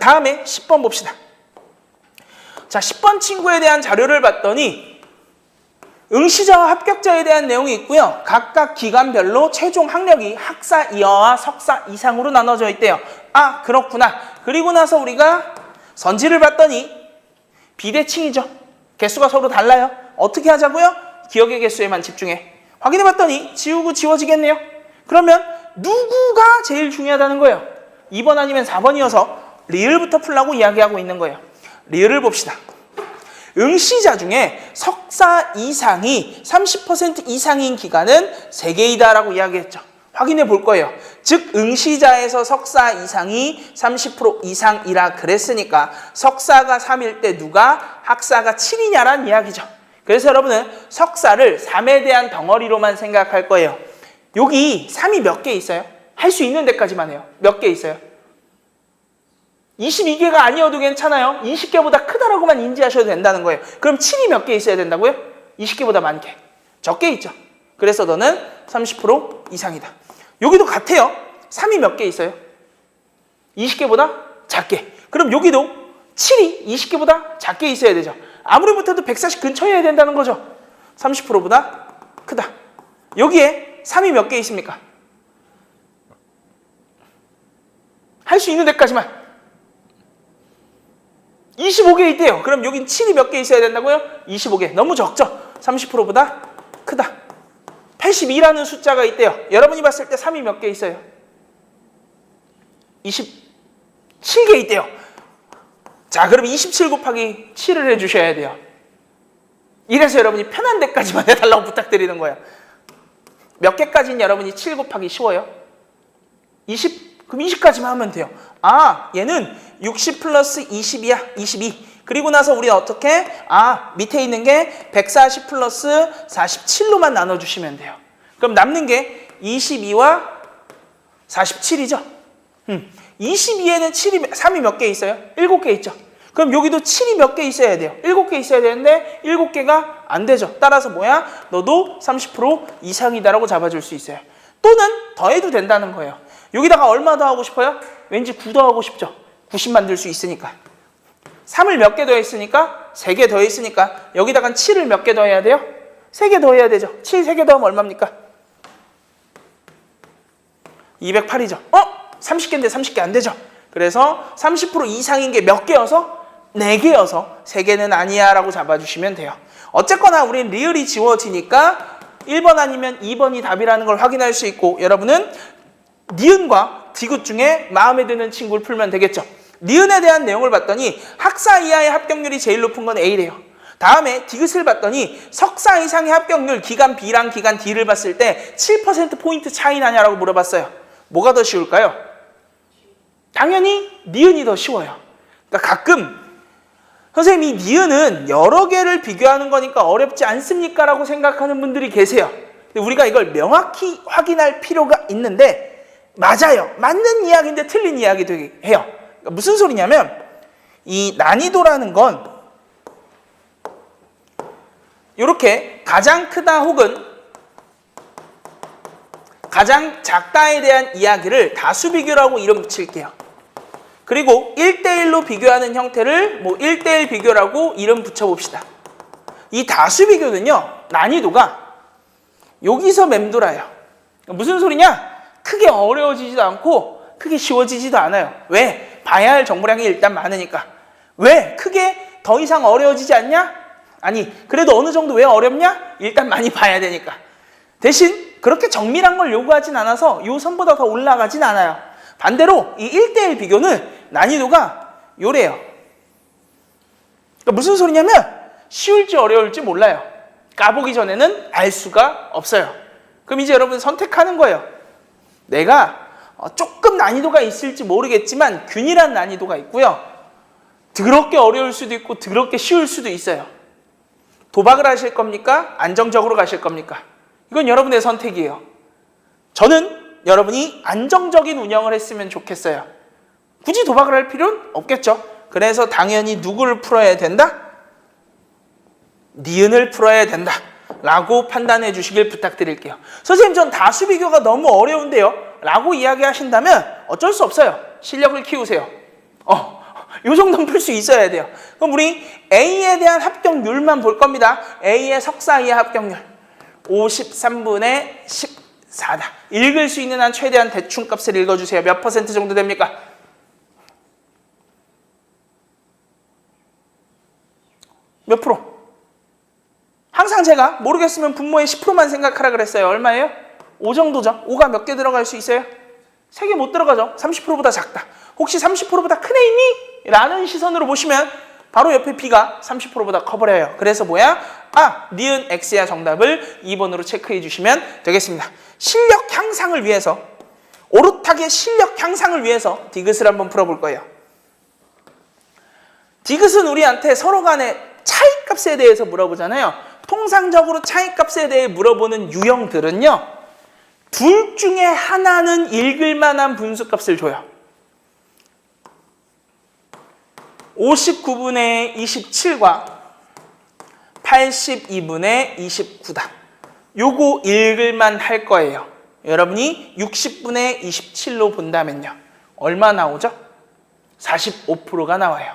다음에 10번 봅시다. 자, 10번 친구에 대한 자료를 봤더니 응시자와 합격자에 대한 내용이 있고요. 각각 기간별로 최종 학력이 학사 이하와 석사 이상으로 나눠져 있대요. 아, 그렇구나. 그리고 나서 우리가 선지를 봤더니 비대칭이죠. 개수가 서로 달라요. 어떻게 하자고요? 기억의 개수에만 집중해. 확인해봤더니 지우고 지워지겠네요. 그러면 누구가 제일 중요하다는 거예요? 2번 아니면 4번이어서 리을부터 풀라고 이야기하고 있는 거예요. 리을을 봅시다. 응시자 중에 석사 이상이 30% 이상인 기간은 3개이다라고 이야기했죠. 확인해 볼 거예요. 즉 응시자에서 석사 이상이 30% 이상이라 그랬으니까 석사가 3일 때 누가 학사가 7이냐란 이야기죠. 그래서 여러분은 석사를 3에 대한 덩어리로만 생각할 거예요. 여기 3이 몇 개 있어요? 할 수 있는 데까지만 해요. 몇 개 있어요? 22개가 아니어도 괜찮아요. 20개보다 크다라고만 인지하셔도 된다는 거예요. 그럼 7이 몇 개 있어야 된다고요? 20개보다 많게. 적게 있죠. 그래서 너는 30% 이상이다. 여기도 같아요. 3이 몇 개 있어요? 20개보다 작게. 그럼 여기도 7이 20개보다 작게 있어야 되죠. 아무리 못해도 140 근처에 해야 된다는 거죠. 30%보다 크다. 여기에 3이 몇 개 있습니까? 할 수 있는 데까지만 25개 있대요. 그럼 여긴 7이 몇 개 있어야 된다고요? 25개. 너무 적죠? 30%보다 크다. 82라는 숫자가 있대요. 여러분이 봤을 때 3이 몇 개 있어요? 27개 있대요. 자, 그럼 27 곱하기 7을 해주셔야 돼요. 이래서 여러분이 편한 데까지만 해달라고 부탁드리는 거예요. 몇 개까지는 여러분이 7 곱하기 쉬워요? 20? 그럼 20까지만 하면 돼요. 아, 얘는 60 플러스 20이야. 22. 그리고 나서 우리 어떻게? 아, 밑에 있는 게 140 플러스 47로만 나눠주시면 돼요. 그럼 남는 게 22와 47이죠. 22에는 3이 몇 개 있어요? 7개 있죠. 그럼 여기도 7이 몇 개 있어야 돼요? 7개 있어야 되는데 7개가 안 되죠. 따라서 뭐야? 너도 30% 이상이다라고 잡아줄 수 있어요. 또는 더해도 된다는 거예요. 여기다가 얼마 더 하고 싶어요? 왠지 9 더 하고 싶죠. 90 만들 수 있으니까. 3을 몇 개 더했으니까 3개 더했으니까 여기다가 7을 몇 개 더해야 돼요? 3개 더해야 되죠. 7 3개 더하면 얼마입니까? 208이죠. 30개인데 30개 안 되죠. 그래서 30% 이상인 게 몇 개여서? 4개여서 3개는 아니야 라고 잡아주시면 돼요. 어쨌거나 우린 리을이 지워지니까 1번 아니면 2번이 답이라는 걸 확인할 수 있고, 여러분은 니은과 디귿 중에 마음에 드는 친구를 풀면 되겠죠. 니은에 대한 내용을 봤더니 학사 이하의 합격률이 제일 높은 건 A래요. 다음에 디귿을 봤더니 석사 이상의 합격률 기간 B랑 기간 D를 봤을 때 7%포인트 차이 나냐라고 물어봤어요. 뭐가 더 쉬울까요? 당연히 니은이 더 쉬워요. 그러니까 가끔 선생님, 이 니은은 여러 개를 비교하는 거니까 어렵지 않습니까? 라고 생각하는 분들이 계세요. 근데 우리가 이걸 명확히 확인할 필요가 있는데, 맞아요. 맞는 이야기인데 틀린 이야기도 해요. 그러니까 무슨 소리냐면, 이 난이도라는 건 이렇게 가장 크다 혹은 가장 작다에 대한 이야기를 다수 비교라고 이름 붙일게요. 그리고 1대1로 비교하는 형태를 1대1 비교라고 이름 붙여봅시다. 이 다수 비교는요, 난이도가 여기서 맴돌아요. 무슨 소리냐? 크게 어려워지지도 않고 크게 쉬워지지도 않아요. 왜? 봐야 할 정보량이 일단 많으니까. 왜? 크게 더 이상 어려워지지 않냐? 아니, 그래도 어느 정도 왜 어렵냐? 일단 많이 봐야 되니까. 대신 그렇게 정밀한 걸 요구하진 않아서 요 선보다 더 올라가진 않아요. 반대로 이 1대1 비교는 난이도가 요래요. 그러니까 무슨 소리냐면 쉬울지 어려울지 몰라요. 까보기 전에는 알 수가 없어요. 그럼 이제 여러분 선택하는 거예요. 내가 조금 난이도가 있을지 모르겠지만 균일한 난이도가 있고요. 더럽게 어려울 수도 있고 더럽게 쉬울 수도 있어요. 도박을 하실 겁니까? 안정적으로 가실 겁니까? 이건 여러분의 선택이에요. 저는 여러분이 안정적인 운영을 했으면 좋겠어요. 굳이 도박을 할 필요는 없겠죠. 그래서 당연히 누구를 풀어야 된다? 니은을 풀어야 된다 라고 판단해 주시길 부탁드릴게요. 선생님, 전 다수 비교가 너무 어려운데요 라고 이야기하신다면 어쩔 수 없어요. 실력을 키우세요. 이 정도는 풀 수 있어야 돼요. 그럼 우리 A에 대한 합격률만 볼 겁니다. A의 석사 이하 합격률 53분의 14다. 읽을 수 있는 한 최대한 대충값을 읽어주세요. 몇 퍼센트 정도 됩니까? 몇 프로? 항상 제가 모르겠으면 분모의 10%만 생각하라 그랬어요. 얼마예요? 5 정도죠. 5가 몇 개 들어갈 수 있어요? 3개 못 들어가죠. 30%보다 작다. 혹시 30%보다 큰 애 있니? 라는 시선으로 보시면 바로 옆에 B가 30%보다 커버려요. 그래서 뭐야? 니은 X야 정답을 2번으로 체크해 주시면 되겠습니다. 실력 향상을 위해서, 오롯하게 실력 향상을 위해서 디귿을 한번 풀어볼 거예요. 디귿은 우리한테 서로 간의 차이값에 대해서 물어보잖아요. 통상적으로 차이값에 대해 물어보는 유형들은요, 둘 중에 하나는 읽을 만한 분수값을 줘요. 59분의 27과 82분의 29다. 요거 읽을만 할 거예요. 여러분이 60분의 27로 본다면요. 얼마 나오죠? 45%가 나와요.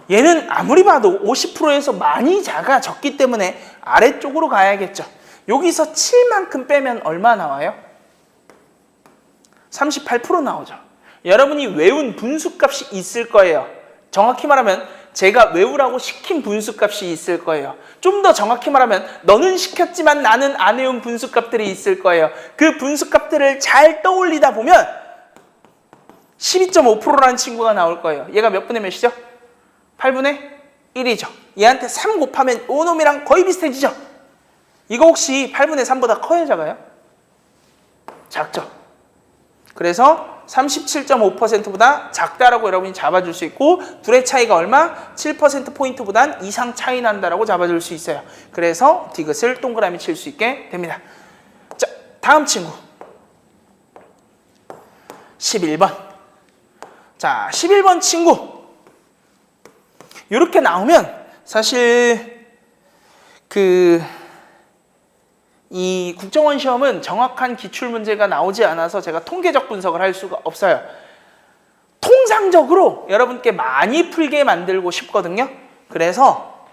얘는 아무리 봐도 50%에서 많이 작기 때문에 아래쪽으로 가야겠죠. 여기서 7만큼 빼면 얼마 나와요? 38% 나오죠. 여러분이 외운 분수값이 있을 거예요. 정확히 말하면 제가 외우라고 시킨 분수값이 있을 거예요. 좀 더 정확히 말하면 너는 시켰지만 나는 안 외운 분수값들이 있을 거예요. 그 분수값들을 잘 떠올리다 보면 12.5%라는 친구가 나올 거예요. 얘가 몇 분의 몇이죠? 8분의 1이죠. 얘한테 3 곱하면 요 놈이랑 거의 비슷해지죠? 이거 혹시 8분의 3보다 커요, 작아요? 작죠? 그래서 37.5%보다 작다라고 여러분이 잡아줄 수 있고, 둘의 차이가 얼마? 7%포인트보단 이상 차이 난다라고 잡아줄 수 있어요. 그래서 디귿을 동그라미 칠 수 있게 됩니다. 자, 다음 친구 11번. 자, 11번 친구 이렇게 나오면 사실 이 국정원 시험은 정확한 기출문제가 나오지 않아서 제가 통계적 분석을 할 수가 없어요. 통상적으로 여러분께 많이 풀게 만들고 싶거든요. 그래서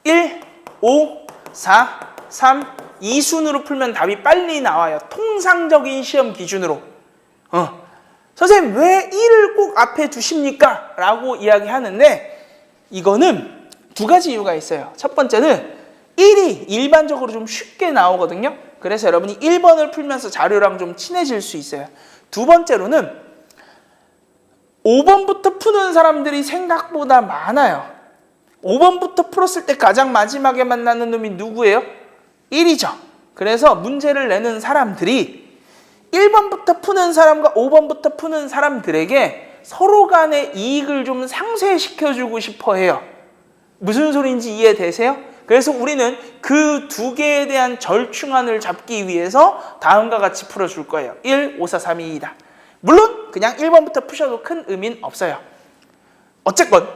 1, 5, 4, 3, 2순으로 풀면 답이 빨리 나와요. 통상적인 시험 기준으로. 선생님 왜 1을 꼭 앞에 두십니까? 라고 이야기하는데, 이거는 두 가지 이유가 있어요. 첫 번째는 1이 일반적으로 좀 쉽게 나오거든요. 그래서 여러분이 1번을 풀면서 자료랑 좀 친해질 수 있어요. 두 번째로는 5번부터 푸는 사람들이 생각보다 많아요. 5번부터 풀었을 때 가장 마지막에 만나는 놈이 누구예요? 1이죠. 그래서 문제를 내는 사람들이 1번부터 푸는 사람과 5번부터 푸는 사람들에게 서로 간의 이익을 좀 상쇄시켜주고 싶어 해요. 무슨 소리인지 이해되세요? 그래서 우리는 그 두 개에 대한 절충안을 잡기 위해서 다음과 같이 풀어줄 거예요. 1, 5, 4, 3, 2, 2다. 물론 그냥 1번부터 푸셔도 큰 의미는 없어요. 어쨌건